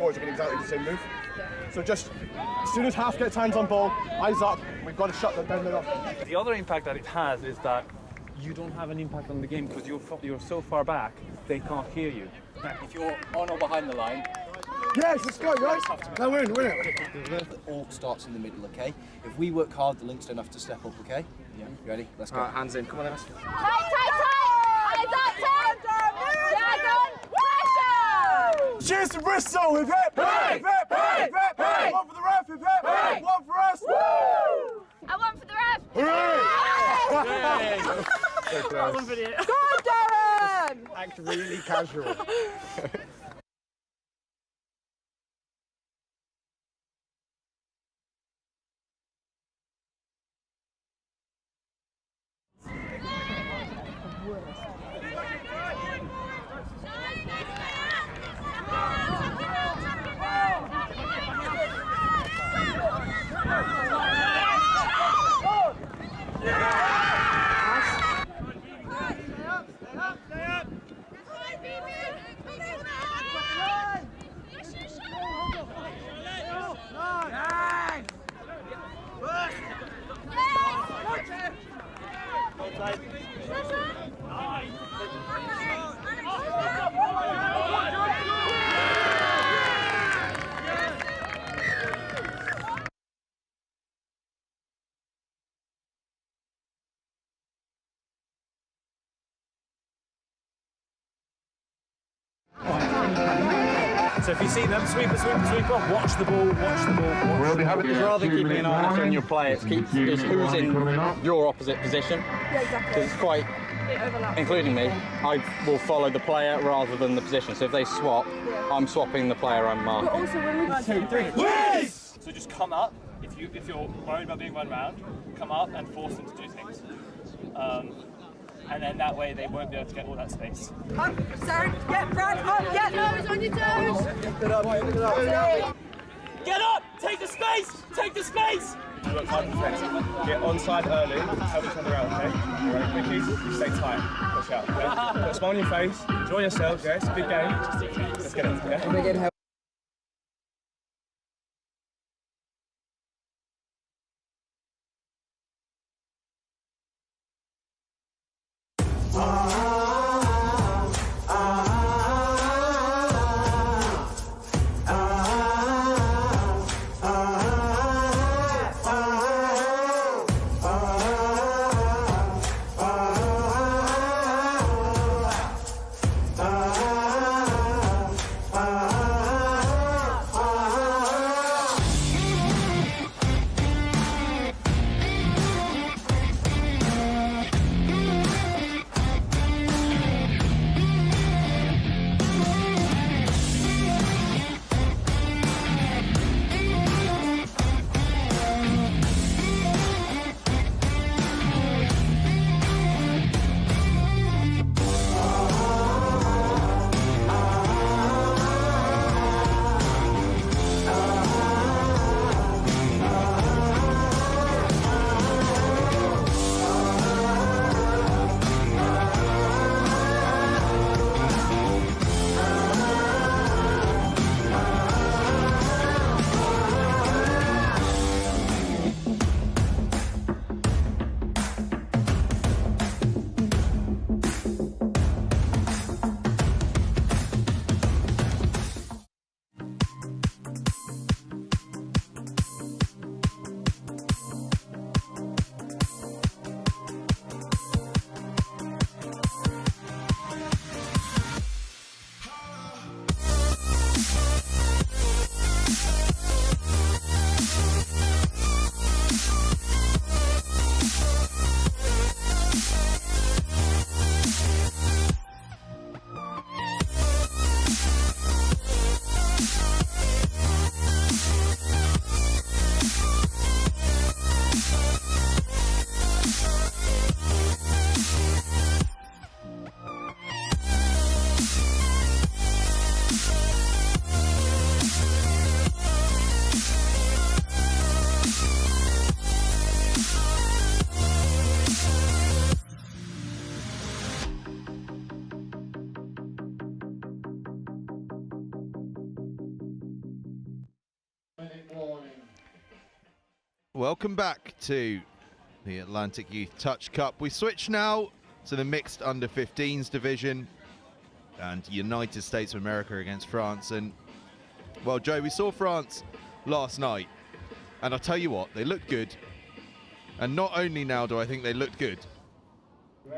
boys are getting exactly the same move. So just, as soon as half gets hands on ball, eyes up, we've got to shut them down there. The other impact that it has is that you don't have an impact on the game because you're so far back, they can't hear you. If you're on or behind the line, yes, let's go, guys. No, we're in it. The all starts in the middle, okay? If we work hard, the links don't have to step up, okay? Yeah. You ready? Let's go. Alright, hands in. Come on, Ems. Tight! Eyes up, pressure! Cheers to Bristol! Hip hip! Hip hip! Hip hip! One for the ref! Hip hip! One for us! Woo! I want for the ref! Hooray! Well done, Darren! Act really casual. So if you see them, sweeper, watch the ball, We'll be having It's rather than keeping an eye on your play, it's who's in your opposite position. Yeah, exactly. Because it's quite, It overlaps. including me, I will follow the player rather than the position. So if they swap, I'm swapping the player I'm But marking. also when we... 1, 2, 3. So just come up, if you're worried about being run around, come up and force them to do things. And then that way they won't be able to get all that space. Up, Sarah, get Brad, up, get nose on your toes! Get up! Take the space! Take the space! You work hard in defence. Get onside early, help each other out, okay? You ready, quickies? You stay tight. Push out, okay? Put a smile on your face, enjoy yourselves, yeah? It's a big game. Let's get it, yeah? welcome back to the Atlantic Youth Touch Cup. We switch now to the mixed under-15s division and United States of America against France. And, well, Joe, we saw France last night, and I'll tell you what, they looked good. And not only now do I think they looked good,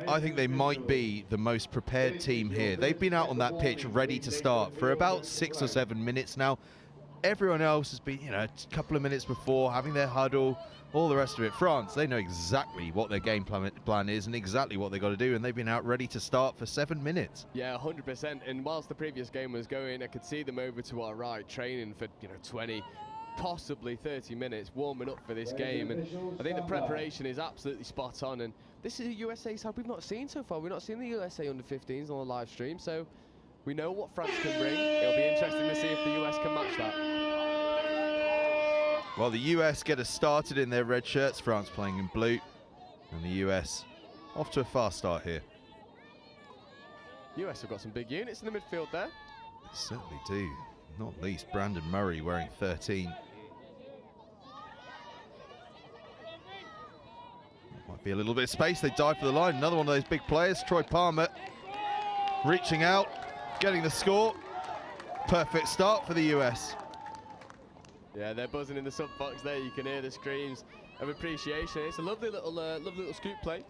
I think they might be the most prepared team here. They've been out on that pitch ready to start for about 6 or 7 minutes now. Everyone else has been, you know, a couple of minutes before, having their huddle, all the rest of it. France, they know exactly what their game plan is and exactly what they've got to do, and they've been out ready to start for 7 minutes. Yeah, 100%. And whilst the previous game was going, I could see them over to our right, training for, 20, possibly 30 minutes, warming up for this game. And I think the preparation is absolutely spot on. And this is a USA side we've not seen so far. We've not seen the USA under-15s on the live stream, so we know what France can bring. It'll be interesting to see if the US can match that. Well, the US get us started in their red shirts, France playing in blue, and the US off to a fast start here. US have got some big units in the midfield there. They certainly do, not least Brandon Murray wearing 13. Might be a little bit of space, they dive for the line. Another one of those big players, Troy Palmer, reaching out, getting the score. Perfect start for the US. Yeah, they're buzzing in the sub box there. You can hear the screams of appreciation. It's a lovely little scoop play.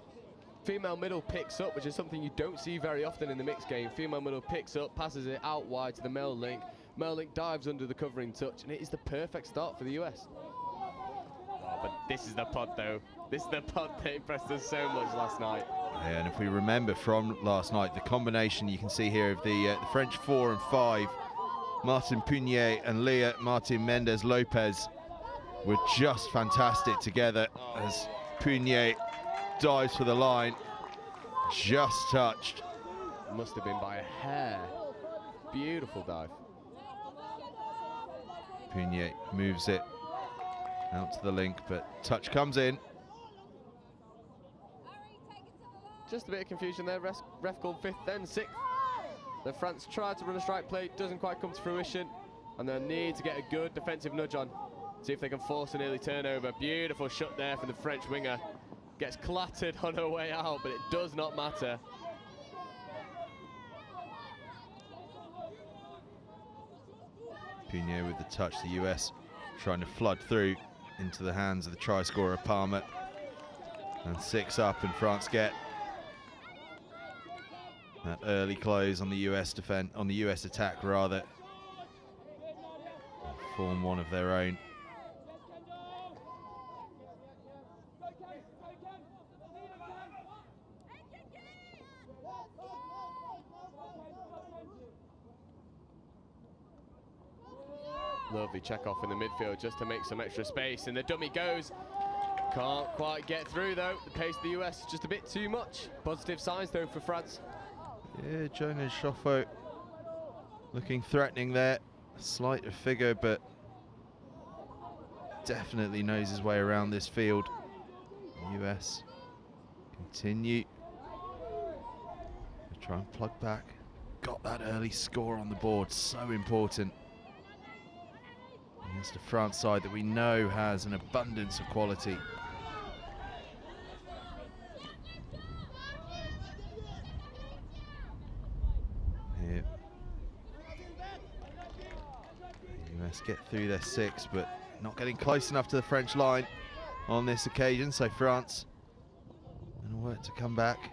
Female middle picks up, which is something you don't see very often in the mixed game. Female middle picks up, passes it out wide to the male link. Male link dives under the covering touch, and it is the perfect start for the US. Oh, but this is the pod, though. This is the pod that impressed us so much last night. Yeah, and if we remember from last night, the combination you can see here of the French 4 and 5, Martin Punier and Leah Martin Mendez Lopez, were just fantastic together as Punier dives for the line, just touched. Must have been by a hair. Beautiful dive. Punier moves it out to the link, but touch comes in. Just a bit of confusion there. Ref called 5th, then 6th. The France tried to run a strike play, doesn't quite come to fruition, and they'll need to get a good defensive nudge on. See if they can force an early turnover. Beautiful shot there from the French winger. Gets clattered on her way out, but it does not matter. Punier with the touch, the US trying to flood through into the hands of the try scorer Palmer. And 6 up, and France get that early close on the US attack rather. Form one of their own. Lovely check off in the midfield just to make some extra space, and the dummy goes. Can't quite get through though. The pace of the US just a bit too much. Positive signs though for France. Yeah, Jonas Schoffo looking threatening there. Slight of figure, but definitely knows his way around this field. US continue to try and plug back. Got that early score on the board, so important against a France side that we know has an abundance of quality. Here, the US get through their 6, but not getting close enough to the French line on this occasion, so France going to work to come back.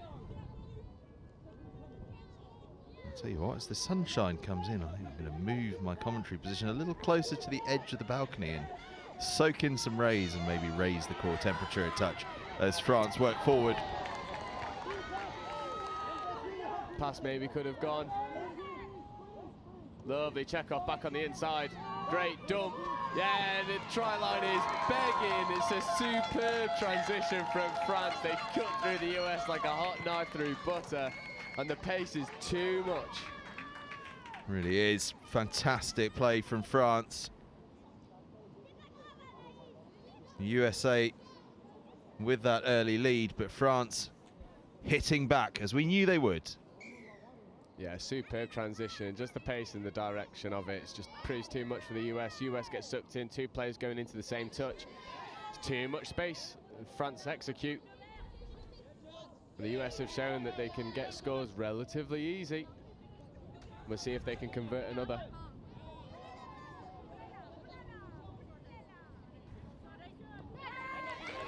I'll tell you what, as the sunshine comes in, I think I'm going to move my commentary position a little closer to the edge of the balcony and soak in some rays and maybe raise the core temperature a touch as France work forward. Pass maybe could have gone. Lovely check off back on the inside. Great dump. Yeah, the try line is begging. It's a superb transition from France. They cut through the US like a hot knife through butter, and the pace is too much. Really is. Fantastic play from France. USA with that early lead, but France hitting back as we knew they would. Yeah, superb transition. Just the pace and the direction of it. It's just proves too much for the US. US gets sucked in. 2 players going into the same touch. It's too much space. France execute. The US have shown that they can get scores relatively easy. We'll see if they can convert another.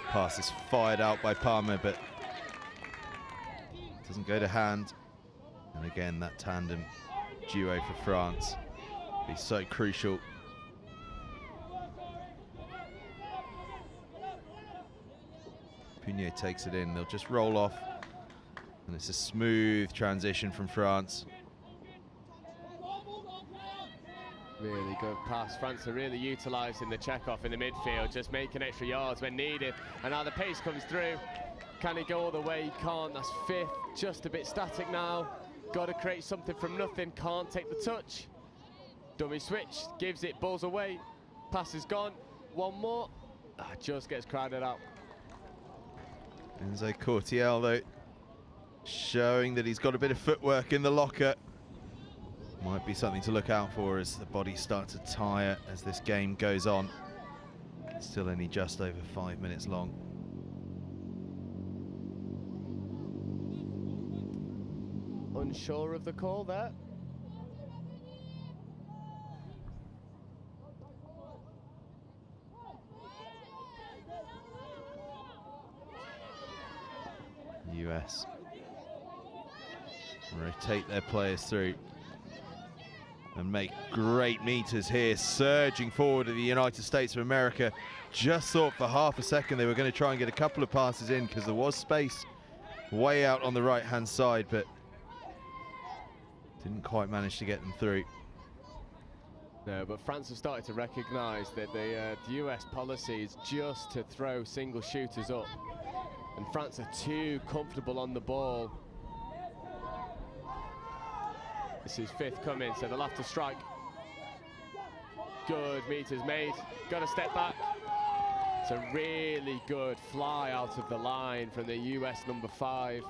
Pass is fired out by Palmer, but doesn't go to hand. And again, that tandem duo for France be so crucial. Punier takes it in, they'll just roll off. And it's a smooth transition from France. Really good pass. France are really utilising the check-off in the midfield, just making extra yards when needed. And now the pace comes through. Can he go all the way? He can't. That's fifth. Just a bit static now. Got to create something from nothing. Can't take the touch. Dummy switch. Gives it. Balls away. Pass is gone. One more. Just gets crowded out. Enzo Courtiel, though, showing that he's got a bit of footwork in the locker. Might be something to look out for as the bodies start to tire as this game goes on. Still only just over 5 minutes long. Unsure of the call there. US rotate their players through and make great meters here, surging forward to the United States of America. Just thought for half a second they were going to try and get a couple of passes in because there was space way out on the right-hand side, but didn't quite manage to get them through. No, but France have started to recognise that the US policy is just to throw single shooters up. And France are too comfortable on the ball. This is fifth coming, so they'll have to strike. Good meters made. Got to step back. It's a really good fly out of the line from the US number 5.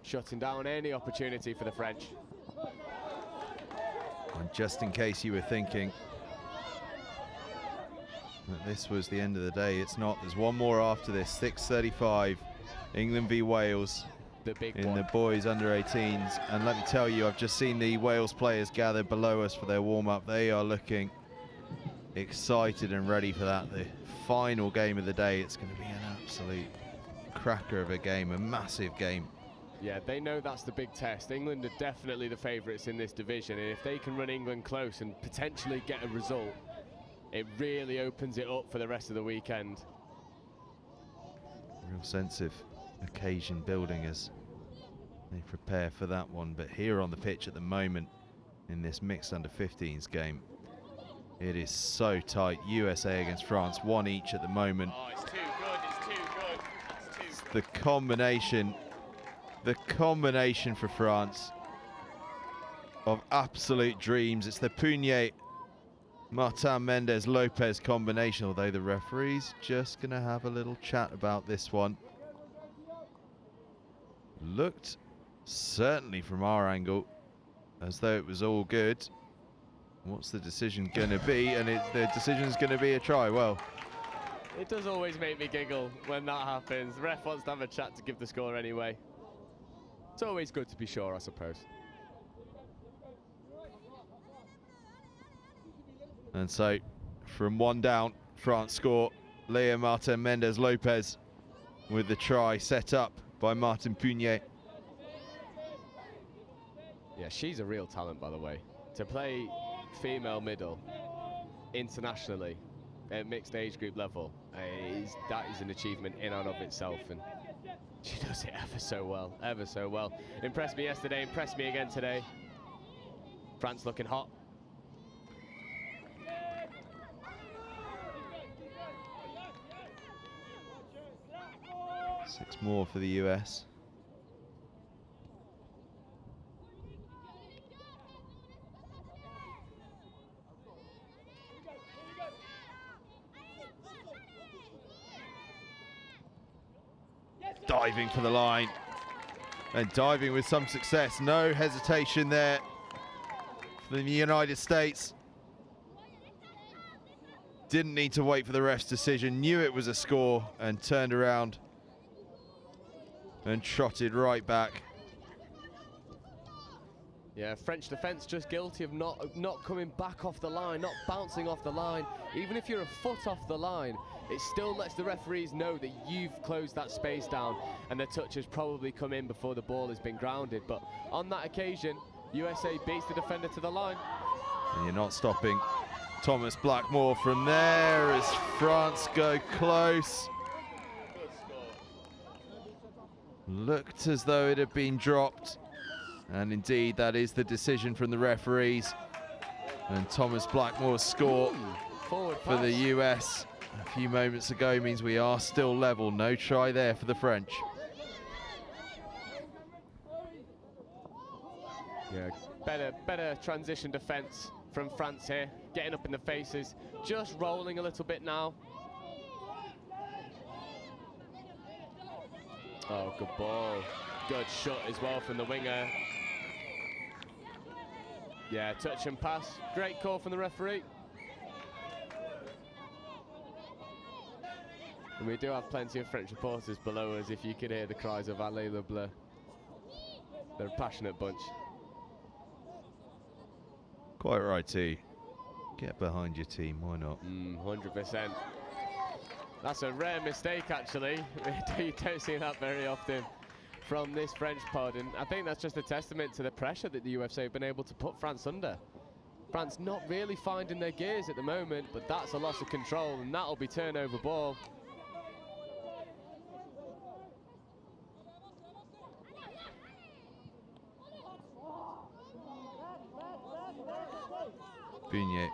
Shutting down any opportunity for the French. And just in case you were thinking that this was the end of the day, it's not. There's one more after this. 6:35, England v Wales. The big in one. the boys under 18s, and let me tell you, I've just seen the Wales players gather below us for their warm-up. They are looking excited and ready for that. The final game of the day, it's going to be an absolute cracker of a game, a massive game. Yeah, they know that's the big test. England are definitely the favourites in this division, and if they can run England close and potentially get a result, it really opens it up for the rest of the weekend. Real sense of occasion building as they prepare for that one, but here on the pitch at the moment in this mixed under 15s game, it is so tight. USA against France, 1 each at the moment. Oh, it's too good, it's too good, it's too good. The combination for France of absolute dreams. It's the Punier, Martin Mendez, Lopez combination, although the referee's just gonna have a little chat about this one. Looked, certainly from our angle, as though it was all good. What's the decision going to be? And the decision's going to be a try. Well, It does always make me giggle when that happens. The ref wants to have a chat to give the score anyway. It's always good to be sure, I suppose. And so, from 1 down, France score. Leo Martin Mendez Lopez with the try set up by Martin Punier. Yeah, she's a real talent, by the way. To play female middle internationally at mixed age group level, that is an achievement in and of itself, and she does it ever so well, ever so well. Impressed me yesterday, impressed me again today. France looking hot. Six more for the US. Diving for the line and diving with some success. No hesitation there for the United States. Didn't need to wait for the ref's decision, knew it was a score, and turned around and trotted right back. Yeah, French defence just guilty of not coming back off the line, not bouncing off the line. Even if you're a foot off the line, it still lets the referees know that you've closed that space down and the touch has probably come in before the ball has been grounded. But on that occasion, USA beats the defender to the line. And you're not stopping Thomas Blackmore from there as France go close. Looked as though it had been dropped. And indeed, that is the decision from the referees. And Thomas Blackmore's score for the US a few moments ago means we are still level. No try there for the French. Yeah, better transition defence from France here. Getting up in the faces, just rolling a little bit now. Oh, good ball. Good shot as well from the winger. Yeah, touch and pass. Great call from the referee. And we do have plenty of French reporters below us, if you could hear the cries of Allez le Bleu. They're a passionate bunch. Quite right, too. Get behind your team, why not? 100%. That's a rare mistake, actually. You don't see that very often from this French pod, and I think that's just a testament to the pressure that the UFC have been able to put France under. France not really finding their gears at the moment, but that's a loss of control, and that'll be turnover ball. Bunier.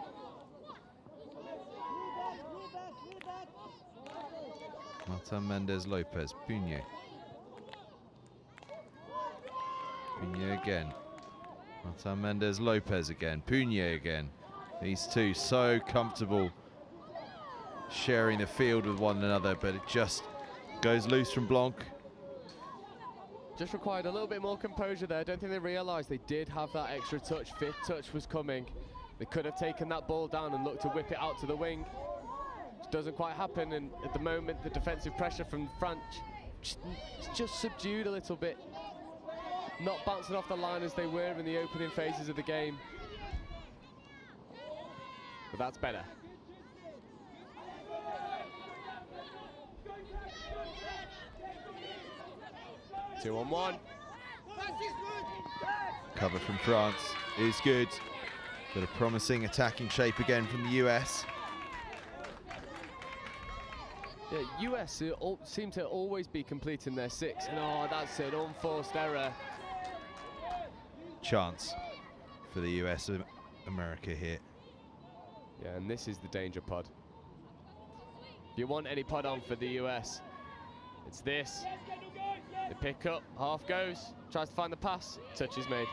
Martin Mendez Lopez. Bunier. Punier again. Martin Mendez Lopez again. Punier again. These two so comfortable sharing the field with one another, but it just goes loose from Blanc. Just required a little bit more composure there. I don't think they realised they did have that extra touch. Fifth touch was coming. They could have taken that ball down and looked to whip it out to the wing. It doesn't quite happen, and at the moment the defensive pressure from France just subdued a little bit. Not bouncing off the line as they were in the opening phases of the game. But that's better. Two on one. Cover from France is good. Got a promising attacking shape again from the US. Yeah, US seem to always be completing their six. And oh, that's an unforced error. Chance for the US of America here. Yeah, and this is the danger pod. If you want any pod on for the US, it's this. They pick up, half goes, tries to find the pass, touch is made.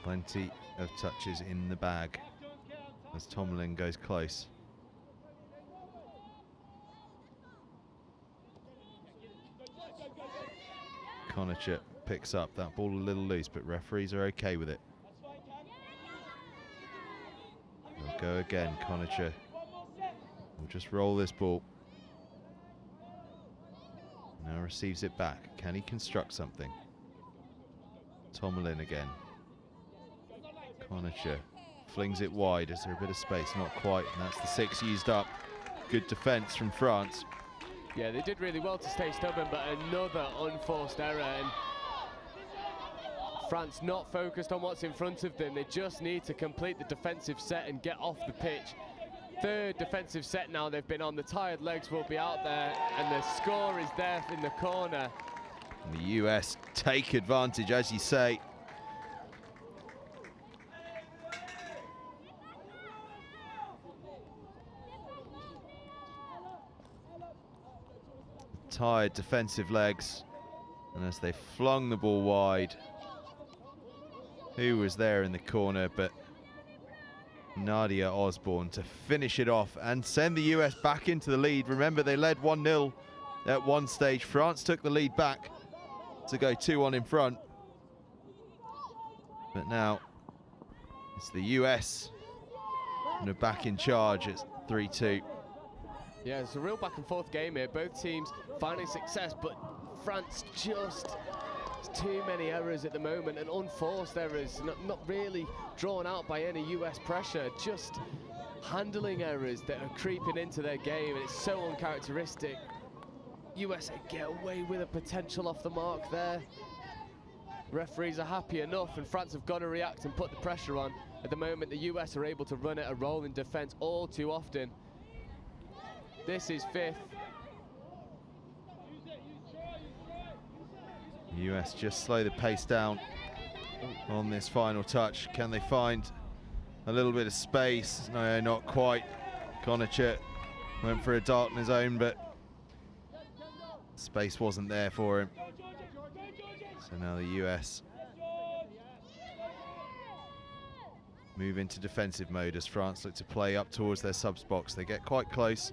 Plenty of touches in the bag as Tomlin goes close. Konacher picks up that ball a little loose, but referees are okay with it. They'll go again. Konacher will just roll this ball. Now receives it back. Can he construct something? Tomlin again. Konacher flings it wide. Is there a bit of space? Not quite. And that's the six used up. Good defense from France. Yeah, they did really well to stay stubborn, but another unforced error. And France not focused on what's in front of them. They just need to complete the defensive set and get off the pitch. Third defensive set now they've been on. The tired legs will be out there, and the score is there in the corner. And the US take advantage, as you say. Tired defensive legs, and as they flung the ball wide, who was there in the corner but Nadia Osborne to finish it off and send the US back into the lead. Remember, they led 1-0 at one stage. France took the lead back to go 2-1 in front, but now it's the US And are back in charge at 3-2. Yeah, it's a real back and forth game here. Both teams finding success, but France just too many errors at the moment, and unforced errors, not really drawn out by any US pressure, just handling errors that are creeping into their game, and it's so uncharacteristic. USA get away with a potential off the mark there. Referees are happy enough, and France have got to react and put the pressure on. At the moment, the US are able to run at a roll in defense all too often. This is fifth. US just slow the pace down on this final touch. Can they find a little bit of space? No, not quite. Konacher went for a dart on his own, but space wasn't there for him. So now the US move into defensive mode as France look to play up towards their subs box. They get quite close,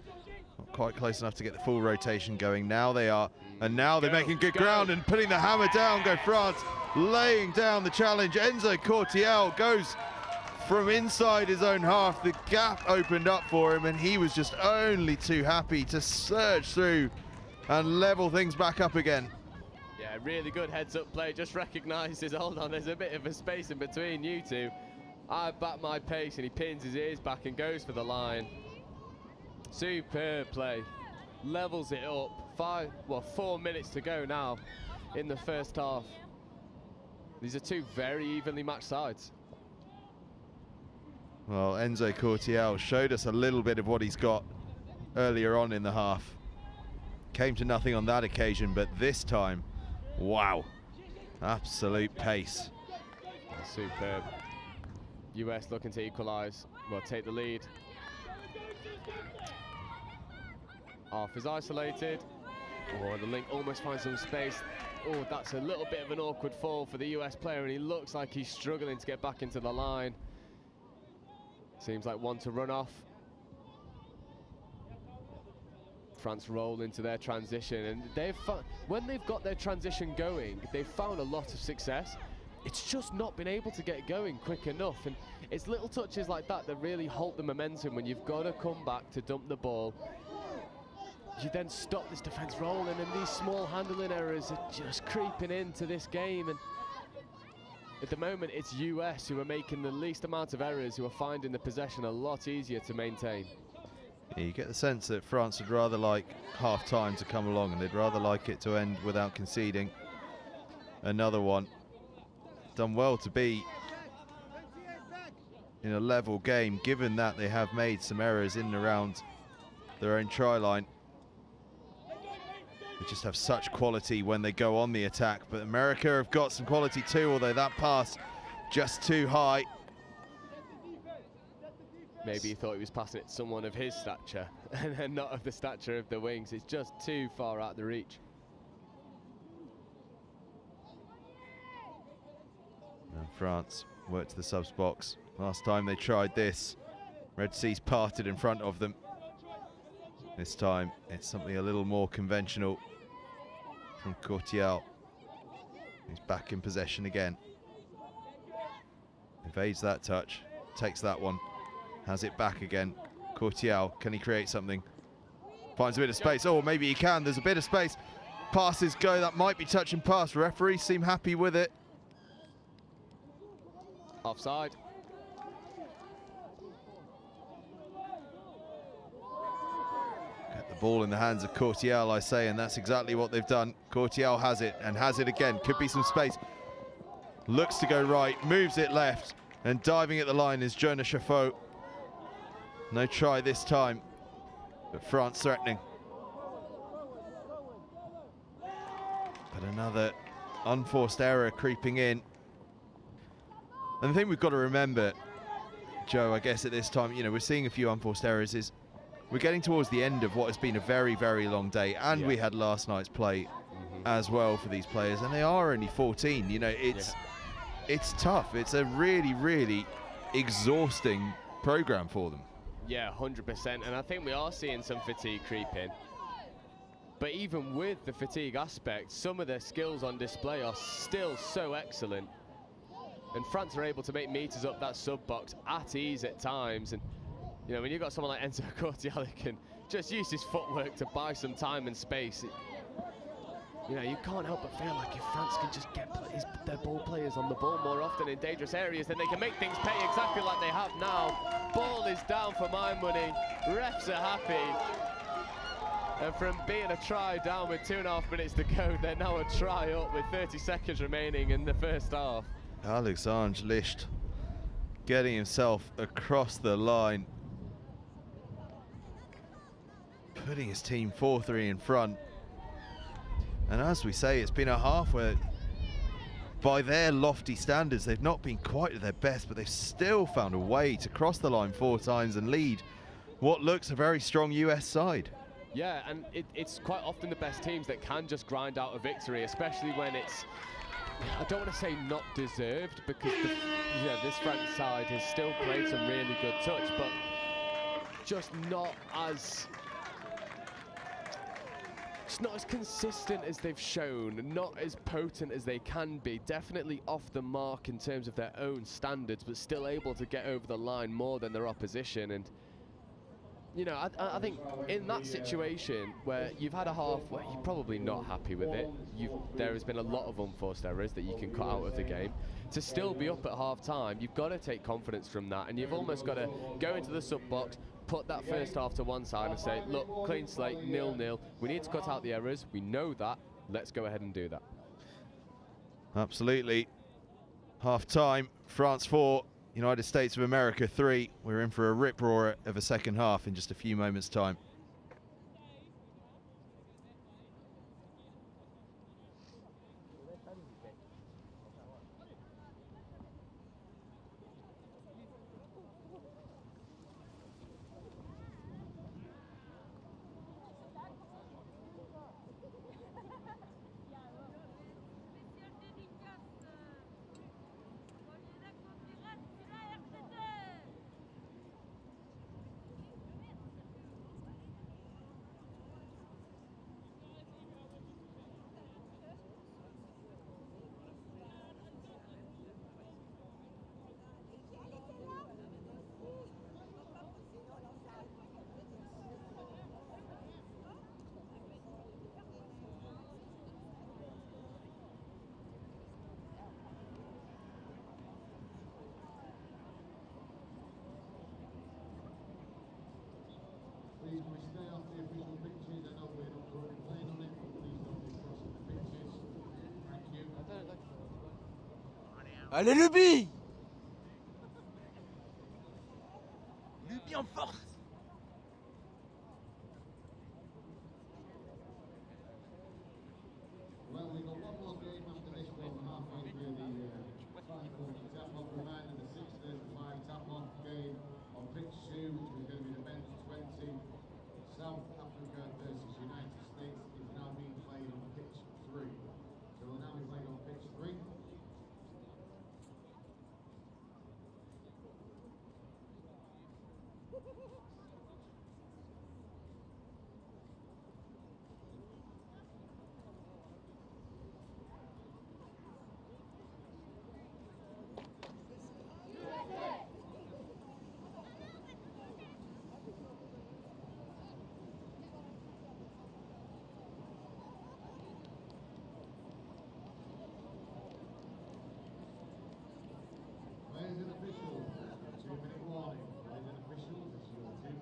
not quite close enough to get the full rotation going. Now they are, and now they're making good ground and putting the hammer down. Go France, laying down the challenge. Enzo Cortiel goes from inside his own half. The gap opened up for him, and he was just only too happy to surge through and level things back up again. Yeah, really good heads-up play. Just recognises, hold on, there's a bit of a space in between you two. I back my pace, and he pins his ears back and goes for the line. Superb play. Levels it up. 4 minutes to go now in the first half. These are two very evenly matched sides. Well, Enzo Cortiel showed us a little bit of what he's got earlier on in the half. Came to nothing on that occasion, but this time, wow, absolute pace. Superb. US looking to equalise, well, take the lead. Half is isolated. Oh, the link almost finds some space. Oh, that's a little bit of an awkward fall for the US player, and he looks like he's struggling to get back into the line. Seems like one to run off. France roll into their transition, and when they've got their transition going, they've found a lot of success. It's just not been able to get going quick enough, and it's little touches like that that really halt the momentum when you've got to come back to dump the ball. You then stop this defence rolling, and these small handling errors are just creeping into this game. And at the moment, it's US who are making the least amount of errors, who are finding the possession a lot easier to maintain. Yeah, you get the sense that France would rather like half-time to come along, and they'd rather like it to end without conceding another one. Done well to be in a level game, given that they have made some errors in and around their own try line. They just have such quality when they go on the attack, but America have got some quality too, although that pass just too high. Maybe he thought he was passing it to someone of his stature and not of the stature of the wings. It's just too far out of the reach. And France work to the subs box. Last time they tried this, Red Sea's parted in front of them. This time it's something a little more conventional from Cortiel. He's back in possession again. Evades that touch, takes that one, has it back again. Cortiel, can he create something? Finds a bit of space. Oh, maybe he can. There's a bit of space. Passes go. That might be touch and pass. Referees seem happy with it. Offside. Get the ball in the hands of Cortiel, I say, and that's exactly what they've done. Cortiel has it, and has it again. Could be some space. Looks to go right, moves it left, and diving at the line is Jonah Chaffot. No try this time, but France threatening. But another unforced error creeping in. And the thing we've got to remember, Joe, I guess at this time, you know, we're seeing a few unforced errors, is we're getting towards the end of what has been a very, very long day, and we had last night's play as well for these players, and they are only 14. You know, it's tough. It's a really, really exhausting program for them. Yeah, 100%, and I think we are seeing some fatigue creep in. But even with the fatigue aspect, some of their skills on display are still so excellent. And France are able to make meters up that sub box at ease at times, and You know, when you've got someone like Enzo Corti who can just use his footwork to buy some time and space, you know, you can't help but feel like if France can just get their ball players on the ball more often in dangerous areas, then they can make things pay exactly like they have now. Ball is down for my money. Refs are happy. And from being a try down with 2.5 minutes to go, they're now a try up with 30 seconds remaining in the first half. Alexandre Licht getting himself across the line, putting his team 4-3 in front. And as we say, it's been a half where, by their lofty standards, they've not been quite at their best, but they've still found a way to cross the line 4 times and lead what looks a very strong US side. Yeah, and it's quite often the best teams that can just grind out a victory, especially when it's, I don't want to say not deserved, because this France side has still played some really good touch, but just not as consistent as they've shown, not as potent as they can be, definitely off the mark in terms of their own standards, but still able to get over the line more than their opposition. And you know, I think in that situation where you've had a half where you're probably not happy with it, there has been a lot of unforced errors that you can cut out of the game. To still be up at half time, you've got to take confidence from that, and you've almost got to go into the sub box, put that first half to one side and say, look, clean slate, 0-0. We need to cut out the errors. We know that. Let's go ahead and do that. Absolutely. Half time, France 4, United States of America 3. We're in for a rip-roar of a second half in just a few moments' time. Please can we stay off the official pitches? I know we're not currently playing on it, but please don't be crossing the pitches. Thank you. Allez Luby! Luby en force! Well, we've got one more game after this one, halfway through the tap-off. Reminder, the 6:35 tap-off game on pitch 2, which was going to be the men's 20. South Africa versus United States is now being played on pitch 3. So we'll now be played on pitch 3. Players and officials, 2-minute warning. Players and officials, this is your 2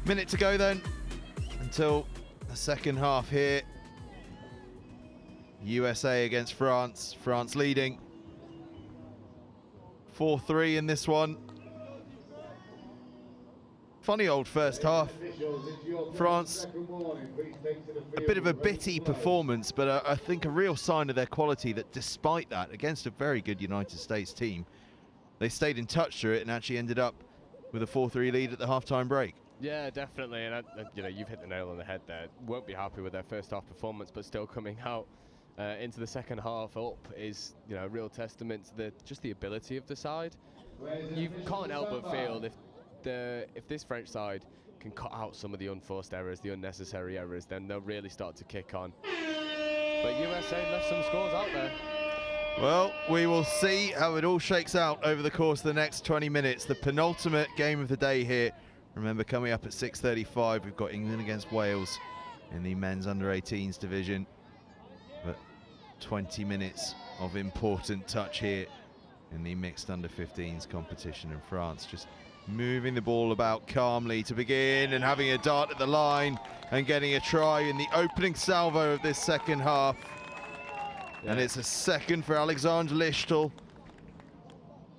Minute to go then until the second half here. USA against France. France leading 4-3 in this one. Funny old first half. France, a bit of a bitty performance, but I think a real sign of their quality that despite that, against a very good United States team, they stayed in touch through it and actually ended up with a 4-3 lead at the halftime break. Yeah, definitely, and you know, you've hit the nail on the head there. Won't be happy with their first half performance, but still coming out into the second half up is, you know, a real testament to just the ability of the side. You can't help but feel if this French side can cut out some of the unforced errors, the unnecessary errors, then they'll really start to kick on. But USA left some scores out there. Well, we will see how it all shakes out over the course of the next 20 minutes. The penultimate game of the day here. Remember, coming up at 6:35, we've got England against Wales in the men's under-18s division. But 20 minutes of important touch here in the mixed under-15s competition, in France just moving the ball about calmly to begin and having a dart at the line and getting a try in the opening salvo of this second half. Yeah. And it's a second for Alexandre Lichtel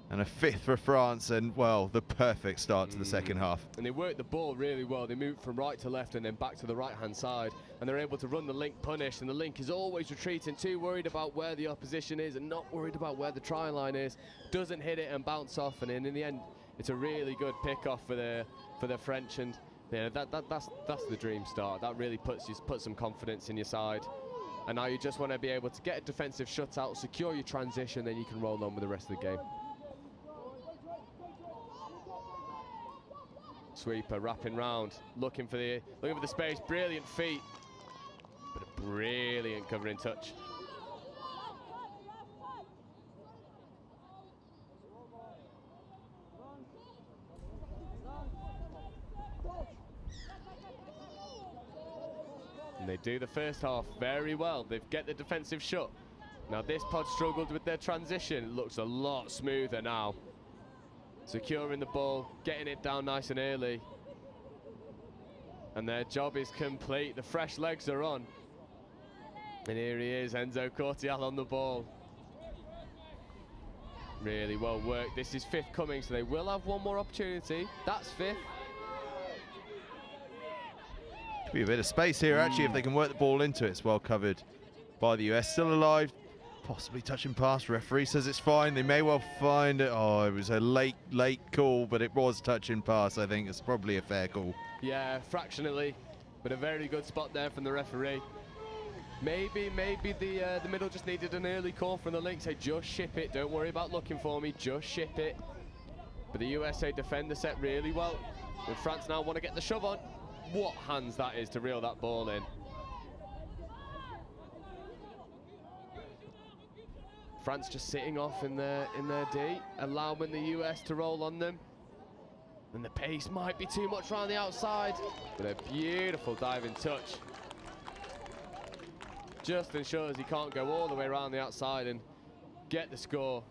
and a fifth for France, and well, the perfect start to the second half. And they worked the ball really well. They moved from right to left and then back to the right-hand side, and they're able to run the link punish, and the link is always retreating, too worried about where the opposition is and not worried about where the try line is. Doesn't hit it and bounce off, and in the end, it's a really good pick-off for the French, and yeah, that's the dream start. That really puts some confidence in your side. And now you just want to be able to get a defensive shutout, secure your transition, then you can roll on with the rest of the game. Sweeper wrapping round, looking for the space. Brilliant feet, but a brilliant covering touch. And they do the first half very well. They get the defensive shut. Now this pod struggled with their transition. It looks a lot smoother now. Securing the ball, getting it down nice and early. And their job is complete. The fresh legs are on. And here he is, Enzo Cortial on the ball. Really well worked. This is fifth coming, so they will have one more opportunity. That's fifth. Could be a bit of space here, actually, if they can work the ball into it. It's well covered by the US. Still alive. Possibly touching pass. Referee says it's fine. They may well find it. Oh, it was a late call, but it was touching pass. I think it's probably a fair call. Yeah, fractionally, but a very good spot there from the referee. Maybe the middle just needed an early call from the link. Say, just ship it. Don't worry about looking for me. Just ship it. But the USA defend the set really well. And France now want to get the shove on. What hands that is to reel that ball in. France just sitting off in their D, allowing the US to roll on them. And the pace might be too much around the outside, but a beautiful diving touch. Just ensures he can't go all the way around the outside and get the score.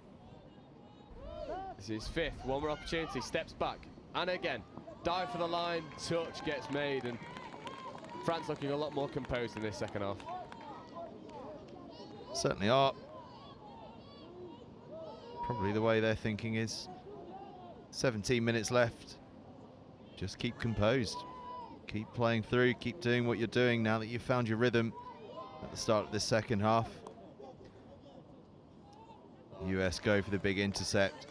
This is fifth, one more opportunity, steps back, and again, dive for the line, touch gets made, and France looking a lot more composed in this second half. Certainly are. Probably the way they're thinking is 17 minutes left. Just keep composed. Keep playing through, keep doing what you're doing now that you've found your rhythm at the start of this second half. US go for the big intercept.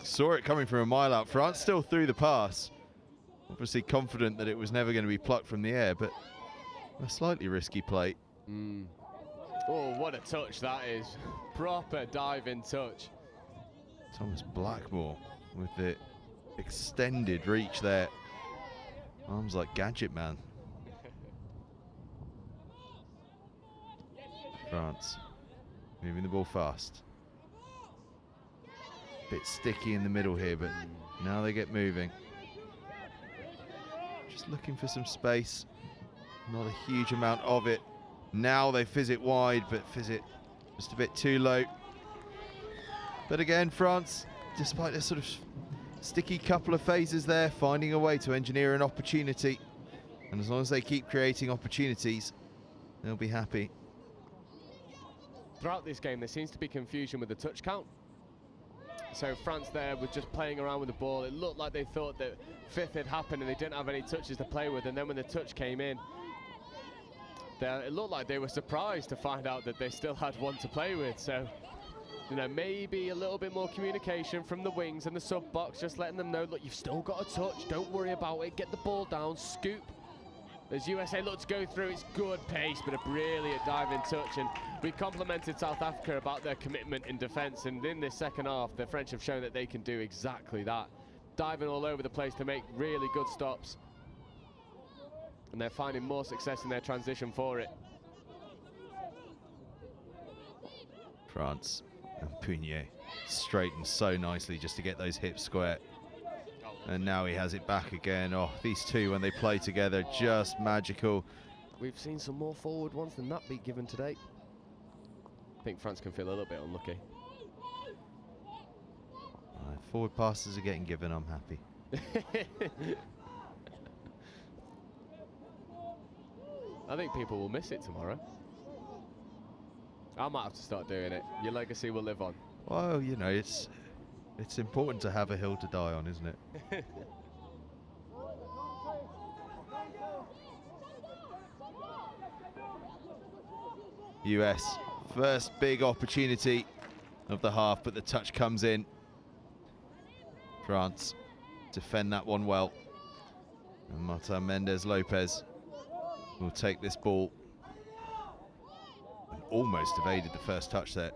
Saw it coming from a mile out. France still threw the pass. Obviously confident that it was never going to be plucked from the air, but a slightly risky play. Oh, what a touch that is. Proper diving touch. Thomas Blackmore with the extended reach there. Arms like Gadget Man. France moving the ball fast. Bit sticky in the middle here, but now they get moving. Just looking for some space. Not a huge amount of it. Now they fizz it wide, but fizz it just a bit too low. But again, France, despite their sort of sticky couple of phases there, finding a way to engineer an opportunity. And as long as they keep creating opportunities, they'll be happy. Throughout this game, there seems to be confusion with the touch count. So France there was just playing around with the ball. It looked like they thought that fifth had happened and they didn't have any touches to play with. And then when the touch came in, it looked like they were surprised to find out that they still had one to play with. So, you know, maybe a little bit more communication from the wings and the sub box, just letting them know, look, you've still got a touch. Don't worry about it. Get the ball down, scoop. As USA look to go through, it's good pace, but a brilliant diving touch. And we complimented South Africa about their commitment in defence. And in this second half, the French have shown that they can do exactly that. Diving all over the place to make really good stops. And they're finding more success in their transition for it. France and Pugnet straightened so nicely just to get those hips square. And now he has it back again. Oh, these two, when they play together, just magical. We've seen some more forward ones than that be given today. I think France can feel a little bit unlucky. Forward passes are getting given, I'm happy. I think people will miss it tomorrow. I might have to start doing it. Your legacy will live on. Well, you know, it's important to have a hill to die on, isn't it? US, first big opportunity of the half, but the touch comes in. France defend that one well. And Martin Mendez-Lopez will take this ball. And almost evaded the first touch there.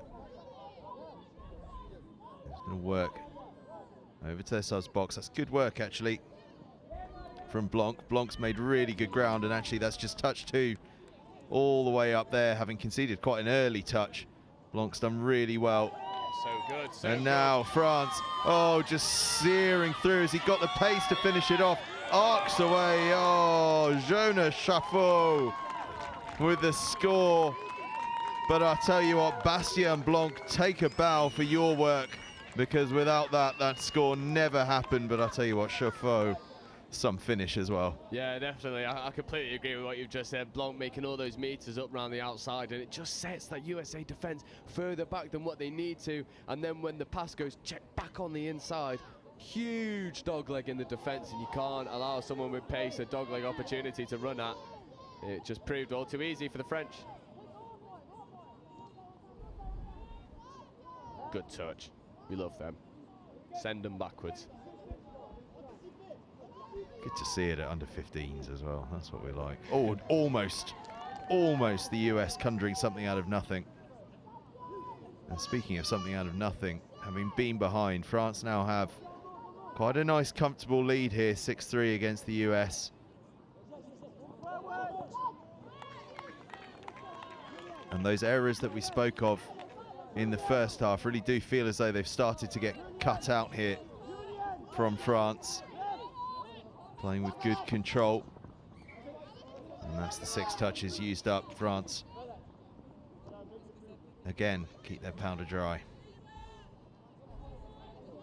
It's going to work over to their subs box. That's good work, actually, from Blanc. Blanc's made really good ground, and actually that's just touch 2 all the way up there, having conceded quite an early touch. Blanc's done really well. So good, so and now France, oh, just searing through as he got the pace to finish it off. Arcs away, oh, Jonas Chaffot with the score. But I'll tell you what, Bastien Blanc, take a bow for your work, because without that score never happened. But I'll tell you what, Chaffot, some finish as well. Yeah, definitely. I completely agree with what you've just said. Blanc making all those meters up around the outside, and it just sets that USA defense further back than what they need to. And then when the pass goes check back on the inside, huge dogleg in the defense, and you can't allow someone with pace a dogleg opportunity to run at. It just proved all too easy for the French. Good touch. We love them. Send them backwards. Good to see it at under 15s as well. That's what we like. Oh, almost the US conjuring something out of nothing. And speaking of something out of nothing, having been behind, France now have quite a nice comfortable lead here, 6-3 against the US. And those errors that we spoke of in the first half really do feel as though they've started to get cut out here from France. Playing with good control. And that's the 6 touches used up. France, again, keep their powder dry.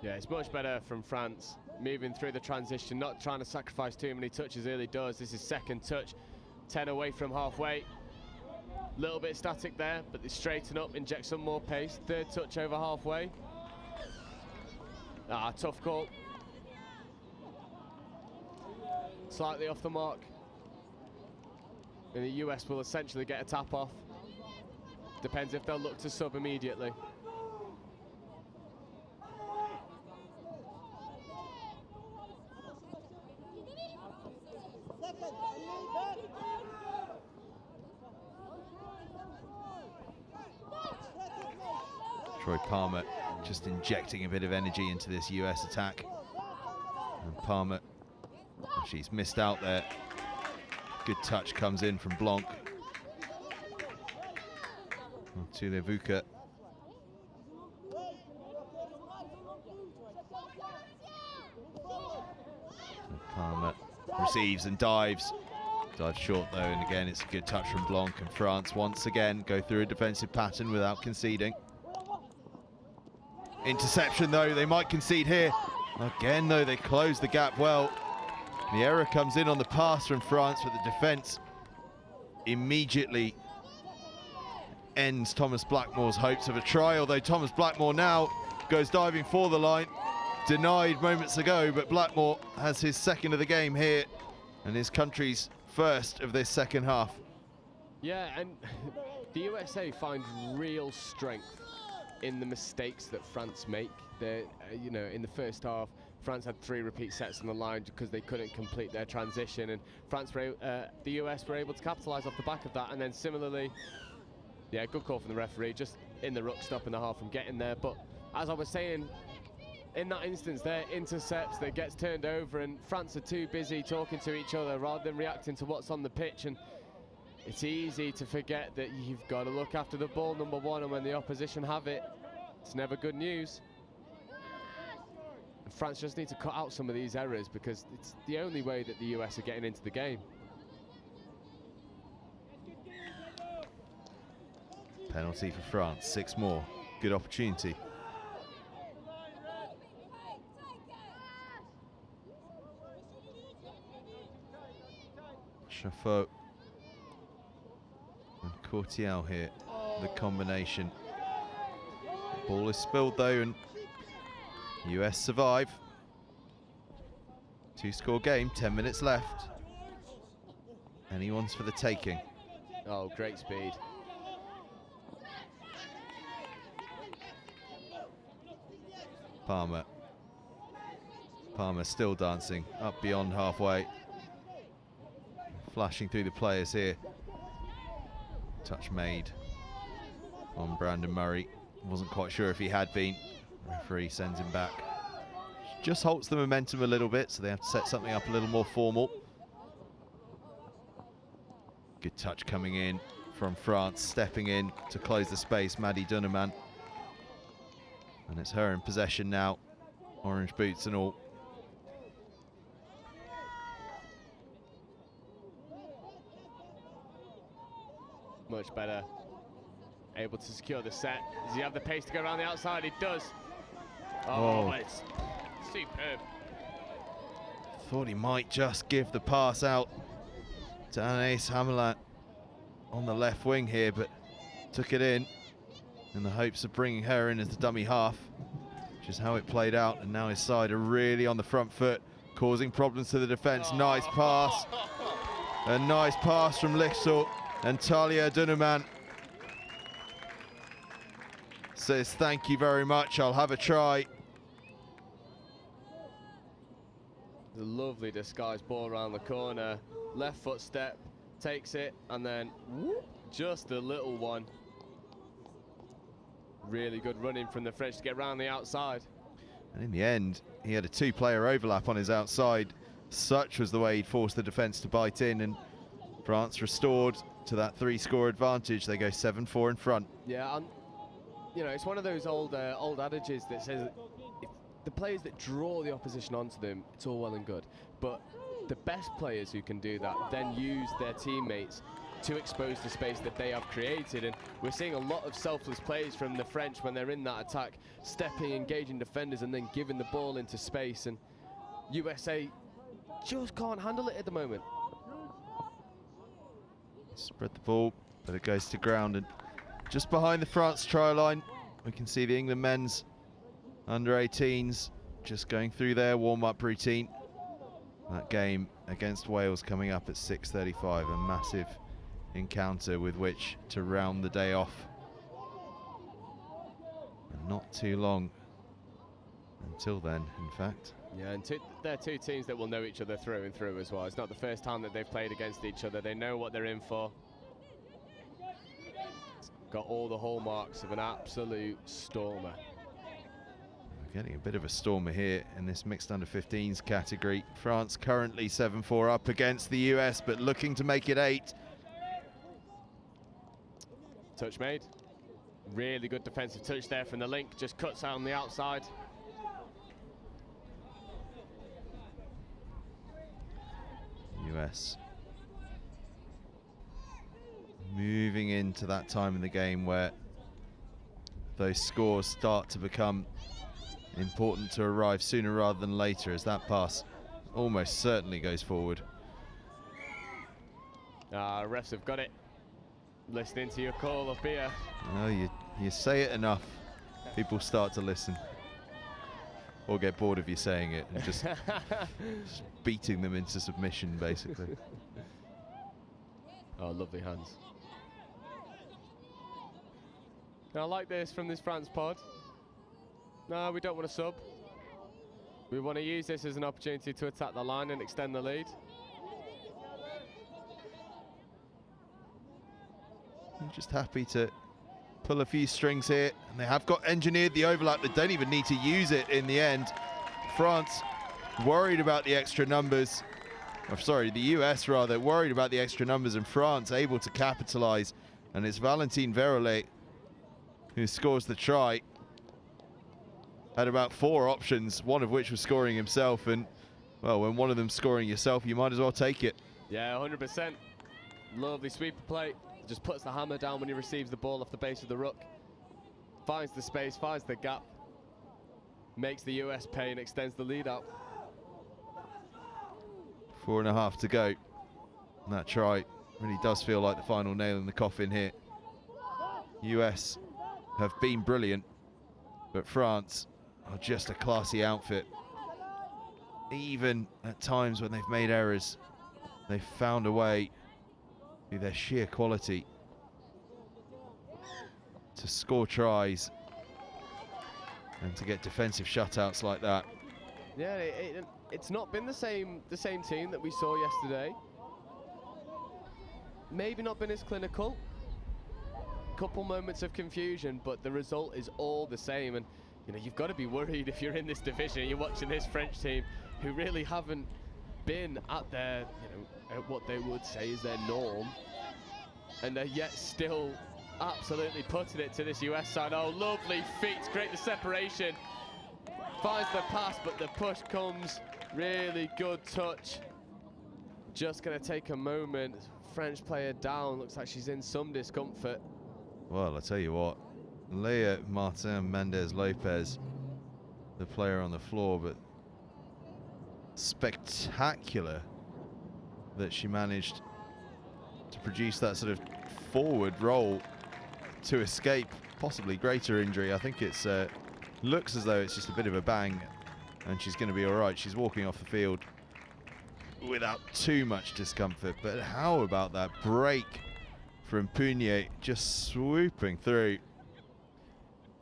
Yeah, it's much better from France, moving through the transition, not trying to sacrifice too many touches early doors. This is second touch, 10 away from halfway. Little bit static there, but they straighten up, inject some more pace. Third touch over halfway. Tough call. Slightly off the mark. And the US will essentially get a tap off. Depends if they'll look to sub immediately. Troy Palmer just injecting a bit of energy into this US attack. And Palmer, she's missed out there. Good touch comes in from Blanc. To Levuka. Palmer receives and dives. Dives short though, and again it's a good touch from Blanc, and France once again go through a defensive pattern without conceding. Interception though, they might concede here. Again, though, they close the gap well. The error comes in on the pass from France, but the defence immediately ends Thomas Blackmore's hopes of a try, although Thomas Blackmore now goes diving for the line. Denied moments ago, but Blackmore has his second of the game here and his country's first of this second half. Yeah, and the USA find real strength in the mistakes that France make. They're, you know, in the first half, France had 3 repeat sets on the line because they couldn't complete their transition, and the US were able to capitalise off the back of that. And then similarly, yeah, good call from the referee, just in the ruck, stopping the half from getting there. But as I was saying, in that instance, there intercepts that gets turned over, and France are too busy talking to each other rather than reacting to what's on the pitch. And it's easy to forget that you've got to look after the ball, number one, and when the opposition have it, it's never good news. And France just need to cut out some of these errors because it's the only way that the US are getting into the game. Penalty for France, 6 more. Good opportunity. Chaffot and Courtial here, the combination. Ball is spilled though, and US survive. 2-score game, 10 minutes left. Anyone's for the taking. Oh, great speed. Palmer still dancing up beyond halfway. Flashing through the players here. Touch made on Brandon Murray. Wasn't quite sure if he had been. Referee sends him back. Just halts the momentum a little bit, so they have to set something up a little more formal. Good touch coming in from France, stepping in to close the space, Maddie Dunneman. And it's her in possession now, orange boots and all. Much better. Able to secure the set. Does he have the pace to go around the outside? He does. Oh, it's superb. Thought he might just give the pass out to Anaïs Hamelin on the left wing here, but took it in the hopes of bringing her in as the dummy half, which is how it played out. And now his side are really on the front foot, causing problems to the defence. Nice pass. A nice pass from Lichtel, and Talia Dunneman says, thank you very much, I'll have a try. The lovely disguised ball around the corner. Left foot step, takes it, and then whoop, just a little one. Really good running from the French to get round the outside. And in the end, he had a 2-player overlap on his outside. Such was the way he'd forced the defence to bite in, and France restored to that 3-score advantage. They go 7-4 in front. Yeah, and you know, it's one of those old adages that says if the players that draw the opposition onto them, it's all well and good. But the best players who can do that then use their teammates to expose the space that they have created. And we're seeing a lot of selfless plays from the French when they're in that attack, stepping, engaging defenders, and then giving the ball into space. And USA just can't handle it at the moment. Spread the ball, but it goes to ground, and just behind the France try line, we can see the England men's under-18s just going through their warm-up routine. That game against Wales coming up at 6:35, a massive encounter with which to round the day off. And not too long until then, in fact. Yeah, and they're two teams that will know each other through and through as well. It's not the first time that they've played against each other. They know what they're in for. It's got all the hallmarks of an absolute stormer. We're getting a bit of a stormer here in this mixed under-15s category. France currently 7-4 up against the US, but looking to make it 8. Touch made. Really good defensive touch there from the link. Just cuts out on the outside. US moving into that time in the game where those scores start to become important to arrive sooner rather than later, as that pass almost certainly goes forward. Refs have got it. Listening to your call up here. No, you say it enough, people start to listen. Or get bored of you saying it and just beating them into submission, basically. Oh, lovely hands. I like this from this France pod. No, we don't want to sub. We want to use this as an opportunity to attack the line and extend the lead. I'm just happy to pull a few strings here, and they have got engineered the overlap. They don't even need to use it in the end. France worried about the extra numbers, or sorry, the US rather, worried about the extra numbers, and France able to capitalize. And it's Valentin Verollet who scores the try. Had about 4 options, one of which was scoring himself, and well, when one of them's scoring yourself, you might as well take it. Yeah, 100%. Lovely sweeper play. Just puts the hammer down when he receives the ball off the base of the ruck. Finds the space, finds the gap. Makes the US pay and extends the lead out. 4.5 to go. And that try really does feel like the final nail in the coffin here. US have been brilliant, but France are just a classy outfit. Even at times when they've made errors, they've found a way, through their sheer quality, to score tries and to get defensive shutouts like that. Yeah, it's not been the same team that we saw yesterday. Maybe not been as clinical. Couple moments of confusion, but the result is all the same. And you know, you've got to be worried if you're in this division. You're watching this French team who really haven't been at their, at what they would say is their norm, and they're yet still absolutely putting it to this US side. Oh, lovely feet to create the separation. Finds the pass, but the push comes. Really good touch. Just going to take a moment. French player down. Looks like she's in some discomfort. Well, I tell you what, Leah Martin Mendez Lopez, the player on the floor, but spectacular that she managed to produce that sort of forward roll to escape possibly greater injury. I think it's looks as though it's just a bit of a bang and she's going to be all right. She's walking off the field without too much discomfort. But how about that break from Punier, just swooping through?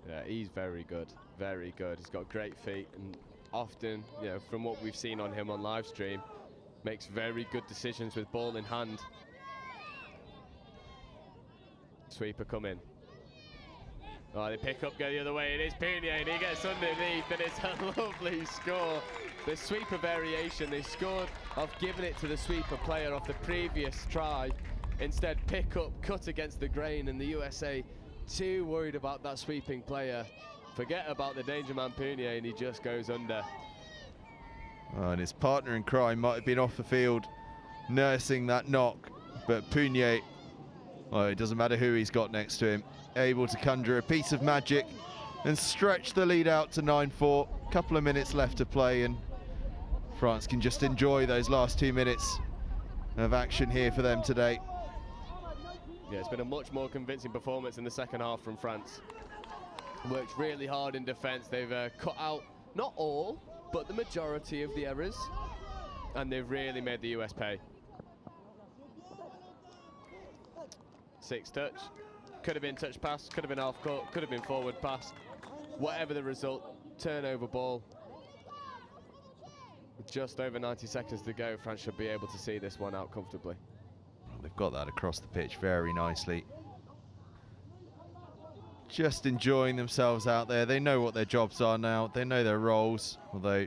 Yeah, he's very good, very good. He's got great feet, and often, from what we've seen on him on live stream, makes very good decisions with ball in hand. Sweeper come in. Oh, they pick up, go the other way. It is Punier, and he gets underneath, and it's a lovely score. The sweeper variation, they scored off giving it to the sweeper player off the previous try. Instead, pick up, cut against the grain, and the USA too worried about that sweeping player. Forget about the danger man Punier, and he just goes under. Oh, and his partner in crime might have been off the field nursing that knock, but Punier, well, it doesn't matter who he's got next to him, able to conjure a piece of magic and stretch the lead out to 9-4. Couple of minutes left to play, and France can just enjoy those last 2 minutes of action here for them today. Yeah, it's been a much more convincing performance in the second half from France. Worked really hard in defence. They've cut out, not all, but the majority of the errors, and they've really made the US pay. 6 touch. Could have been touch pass, could have been half court, could have been forward pass. Whatever the result, turnover ball. With just over 90 seconds to go, France should be able to see this one out comfortably. Well, they've got that across the pitch very nicely. Just enjoying themselves out there. They know what their jobs are now. They know their roles, although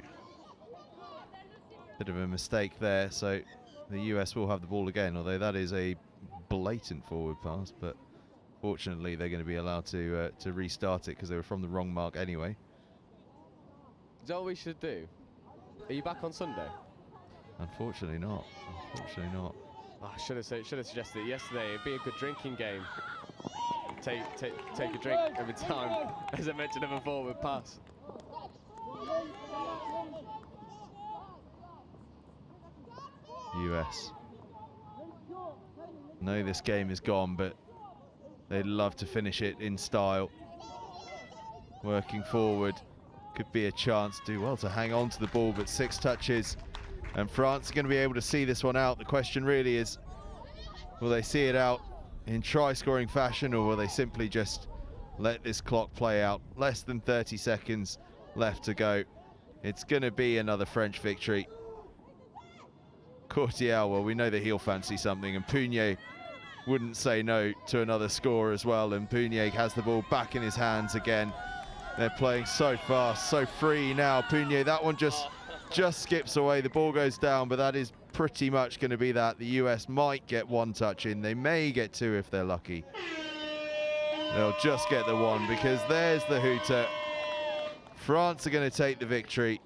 bit of a mistake there. So the US will have the ball again, although that is a blatant forward pass, but fortunately they're going to be allowed to restart it because they were from the wrong mark anyway. Is that what we should do? Are you back on Sunday? Unfortunately not. Unfortunately not. Oh, I should have suggested it yesterday. It'd be a good drinking game. Take a drink every time, as I mentioned, of a forward pass. US know this game is gone, but they'd love to finish it in style. Working forward, could be a chance. Do well to hang on to the ball, but 6 touches, and France are going to be able to see this one out. The question really is, will they see it out in try-scoring fashion, or will they simply just let this clock play out? Less than 30 seconds left to go. It's going to be another French victory. Courtial, well, we know that he'll fancy something, and Pugnier wouldn't say no to another score as well, and Pugnier has the ball back in his hands again. They're playing so fast, so free now. Pugnier, that one just skips away. The ball goes down, but that is pretty much going to be that. The US might get 1 touch in. They may get 2 if they're lucky. They'll just get the 1, because there's the hooter. France are going to take the victory.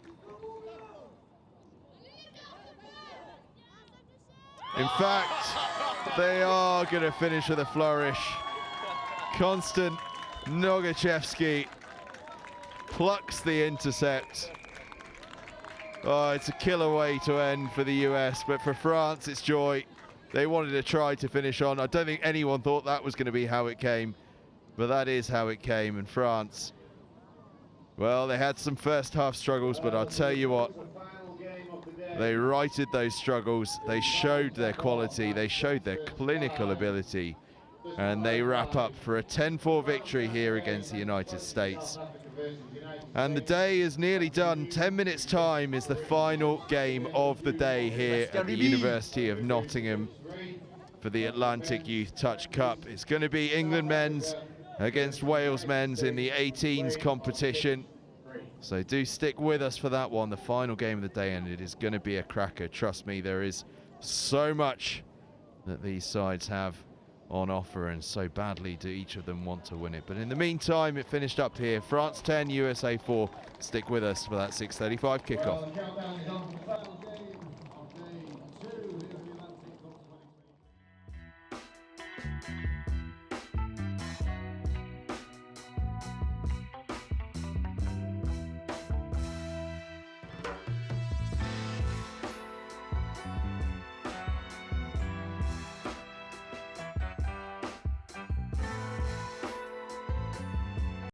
In fact, they are going to finish with a flourish. Konstant Nogachevsky plucks the intercept. Oh, it's a killer way to end for the US, but for France, it's joy. They wanted to try to finish on. I don't think anyone thought that was going to be how it came, but that is how it came. And France, well, they had some first half struggles, but I'll tell you what, they righted those struggles. They showed their quality. They showed their clinical ability, and they wrap up for a 10-4 victory here against the United States. And the day is nearly done. 10 minutes time is the final game of the day here at the University of Nottingham for the Atlantic Youth Touch Cup. It's going to be England men's against Wales men's in the 18s competition. So do stick with us for that one, the final game of the day, and it is going to be a cracker. Trust me, there is so much that these sides have on offer, and so badly do each of them want to win it. But in the meantime, it finished up here. France 10, USA 4. Stick with us for that 6:35 kickoff. The countdown is on for the final game of day 2 here at the Atlantic Cup 2020.